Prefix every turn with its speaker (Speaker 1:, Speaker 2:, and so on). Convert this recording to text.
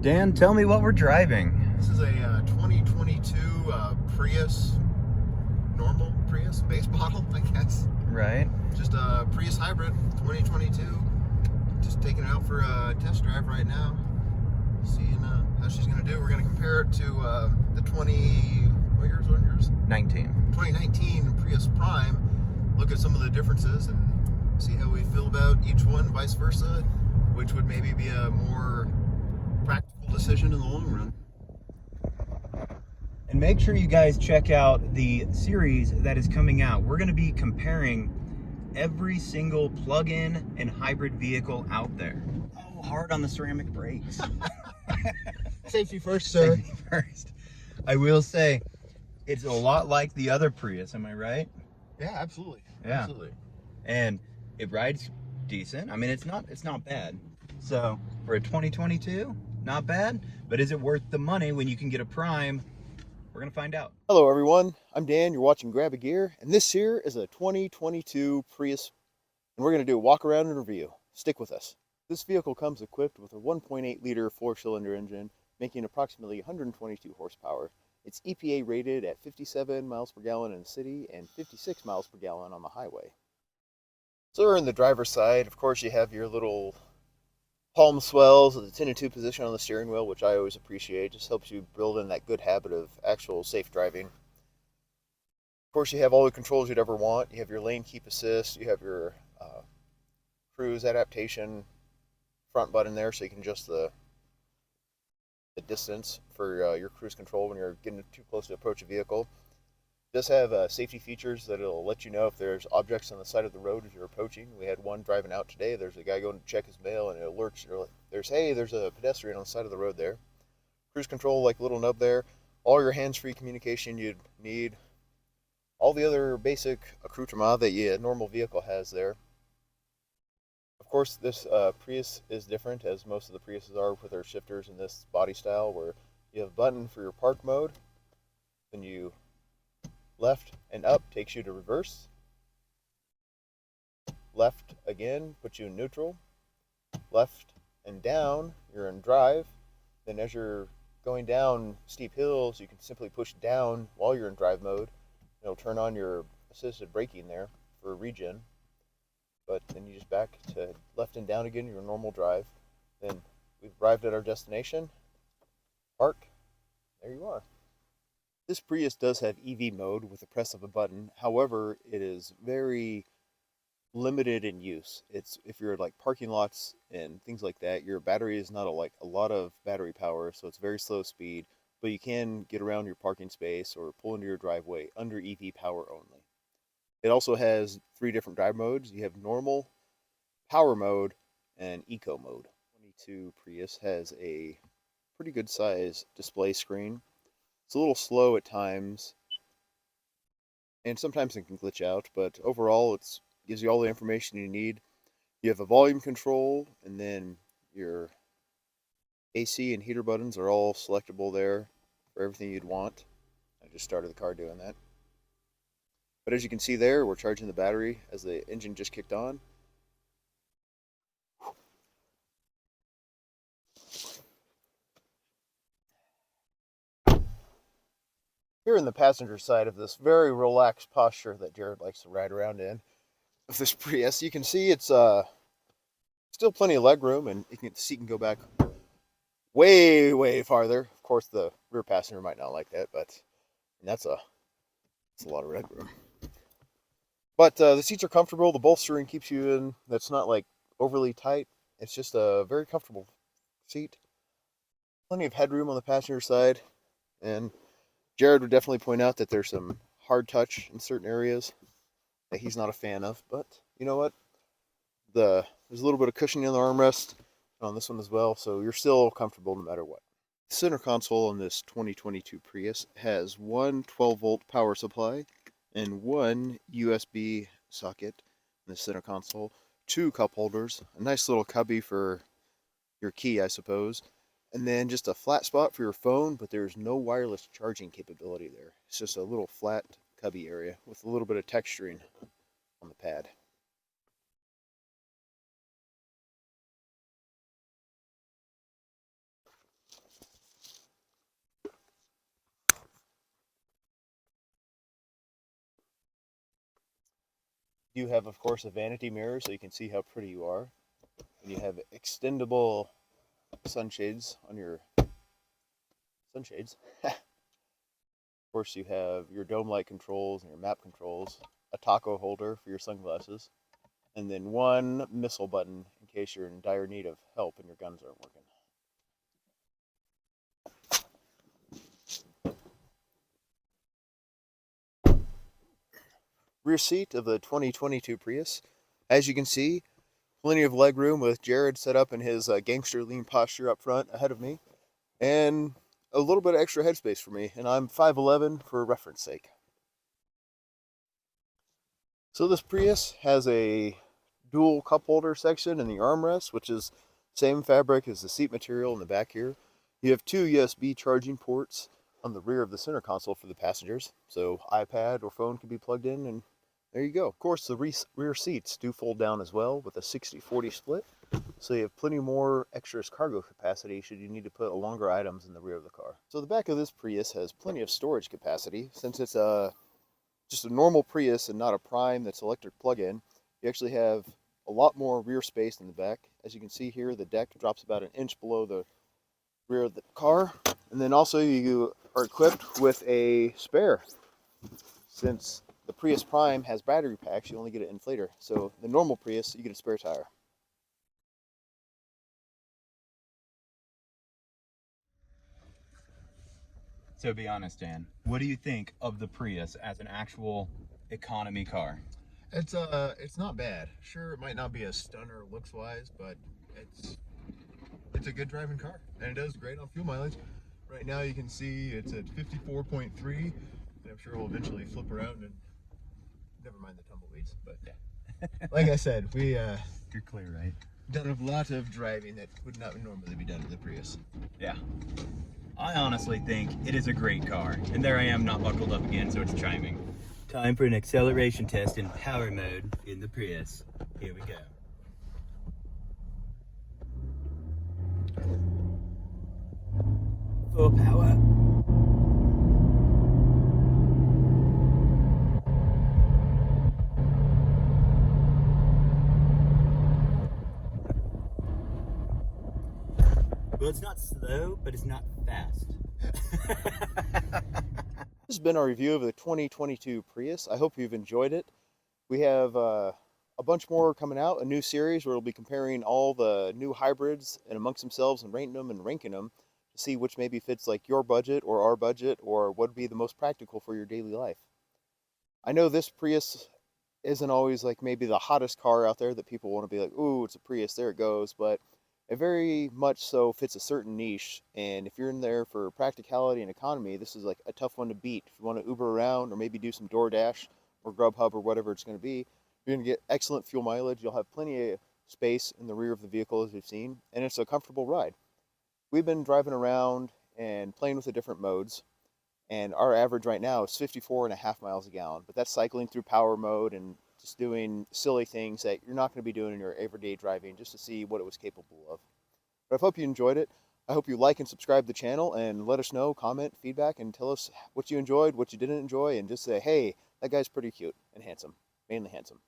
Speaker 1: Dan, tell me what we're driving.
Speaker 2: This is a 2022 Prius, normal Prius, base model, I guess.
Speaker 1: Right.
Speaker 2: Just a Prius hybrid, 2022. Just taking it out for a test drive right now. Seeing how she's going to do. We're going to compare it to the
Speaker 1: 19.
Speaker 2: 2019 Prius Prime. Look at some of the differences and see how we feel about each one, vice versa, which would maybe be a more practical decision in the long run.
Speaker 1: And make sure you guys check out the series that is coming out. We're going to be comparing every single plug-in and hybrid vehicle out there. Oh, hard on the ceramic brakes.
Speaker 2: Safety first, sir.
Speaker 1: Safety first. I will say, it's a lot like the other Prius, am I right?
Speaker 2: Yeah, absolutely.
Speaker 1: Yeah.
Speaker 2: Absolutely.
Speaker 1: And it rides decent. I mean, it's not bad. So for a 2022, not bad. But is it worth the money when you can get a Prime? We're gonna find out.
Speaker 2: Hello everyone, I'm Dan, you're watching Grab a Gear, and this here is a 2022 Prius, and we're going to do a walk around and review. Stick with us. This vehicle comes equipped with a 1.8 liter 4-cylinder engine, making approximately 122 horsepower. It's EPA rated at 57 miles per gallon in the city and 56 miles per gallon on the highway. So we're in the driver's side. Of course, you have your little palm swells with the 10 and 2 position on the steering wheel, which I always appreciate. Just helps you build in that good habit of actual safe driving. Of course, you have all the controls you'd ever want. You have your lane keep assist. You have your cruise adaptation front button there, so you can adjust the distance for your cruise control when you're getting too close to approach a vehicle. It does have safety features that it'll let you know if there's objects on the side of the road as you're approaching. We had one driving out today. There's a guy going to check his mail, and it alerts you. There's a pedestrian on the side of the road there. Cruise control, like a little nub there. All your hands-free communication you'd need. All the other basic accoutrement that a normal vehicle has there. Of course, this Prius is different, as most of the Priuses are, with their shifters in this body style, where you have a button for your park mode. Then you left and up takes you to reverse. Left again puts you in neutral. Left and down, you're in drive. Then as you're going down steep hills, you can simply push down while you're in drive mode. It'll turn on your assisted braking there for regen. But then you just back to left and down again, your normal drive. Then we've arrived at our destination. Park. There you are. This Prius does have EV mode with the press of a button. However, it is very limited in use. It's if you're at like parking lots and things like that, your battery is not a lot of battery power, so it's very slow speed, but you can get around your parking space or pull into your driveway under EV power only. It also has 3 different drive modes. You have normal, power mode, and eco mode. 22 Prius has a pretty good size display screen. It's a little slow at times, and sometimes it can glitch out, but overall it gives you all the information you need. You have a volume control, and then your AC and heater buttons are all selectable there for everything you'd want. I just started the car doing that. But as you can see there, we're charging the battery as the engine just kicked on. Here in the passenger side of this very relaxed posture that Jared likes to ride around in, of this Prius, you can see it's still plenty of leg room, and the seat can go back way farther. Of course, the rear passenger might not like that, but that's a lot of leg room. But the seats are comfortable. The bolstering keeps you in. That's not like overly tight. It's just a very comfortable seat. Plenty of headroom on the passenger side, and Jared would definitely point out that there's some hard touch in certain areas that he's not a fan of, but you know what? There's a little bit of cushioning in the armrest on this one as well, so you're still comfortable no matter what. The center console on this 2022 Prius has one 12-volt power supply and one USB socket in the center console, 2 cup holders, a nice little cubby for your key, I suppose, and then just a flat spot for your phone, but there's no wireless charging capability there. It's just a little flat cubby area with a little bit of texturing on the pad. You have, of course, a vanity mirror so you can see how pretty you are. And you have extendable sunshades on your sunshades. Of course, you have your dome light controls and your map controls, a taco holder for your sunglasses, and then one missile button in case you're in dire need of help and your guns aren't working. Rear seat of the 2022 Prius. As you can see, plenty of leg room with Jared set up in his gangster lean posture up front ahead of me, and a little bit of extra headspace for me, and I'm 5'11" for reference sake. So this Prius has a dual cup holder section in the armrest, which is same fabric as the seat material in the back here. You have two USB charging ports on the rear of the center console for the passengers, so iPad or phone can be plugged in, and there you go. Of course, the rear seats do fold down as well with a 60-40 split, so you have plenty more extra cargo capacity should you need to put longer items in the rear of the car. So the back of this Prius has plenty of storage capacity. Since it's just a normal Prius and not a Prime that's electric plug-in, you actually have a lot more rear space in the back. As you can see here, the deck drops about an inch below the rear of the car. And then also you are equipped with a spare. Since the Prius Prime has battery packs, you only get an inflator. So the normal Prius, you get a spare tire.
Speaker 1: So be honest, Dan, what do you think of the Prius as an actual economy car?
Speaker 2: It's not bad. Sure, it might not be a stunner looks wise, but it's a good driving car, and it does great on fuel mileage. Right now you can see it's at 54.3, and I'm sure we'll eventually flip around and never mind the tumbleweeds. But yeah, like I said,
Speaker 1: You're clear, right?
Speaker 2: done a lot of driving that would not normally be done to the Prius.
Speaker 1: Yeah. I honestly think it is a great car. And there I am, not buckled up again, so it's chiming. Time for an acceleration test in power mode in the Prius. Here we go. Full power. Well, it's not slow, but it's not fast.
Speaker 2: This has been our review of the 2022 Prius. I hope you've enjoyed it. We have a bunch more coming out, a new series where we'll be comparing all the new hybrids and amongst themselves and rating them and ranking them to see which maybe fits like your budget or our budget or what would be the most practical for your daily life. I know this Prius isn't always like maybe the hottest car out there that people want to be like, ooh, it's a Prius, there it goes, but it very much so fits a certain niche, and if you're in there for practicality and economy, this is like a tough one to beat. If you want to Uber around or maybe do some DoorDash or Grubhub or whatever it's going to be, you're going to get excellent fuel mileage. You'll have plenty of space in the rear of the vehicle, as we've seen, and it's a comfortable ride. We've been driving around and playing with the different modes, and our average right now is 54.5 miles a gallon, but that's cycling through power mode and just doing silly things that you're not going to be doing in your everyday driving just to see what it was capable of. But I hope you enjoyed it. I hope you like and subscribe to the channel and let us know, comment, feedback, and tell us what you enjoyed, what you didn't enjoy, and just say, hey, that guy's pretty cute and handsome, mainly handsome.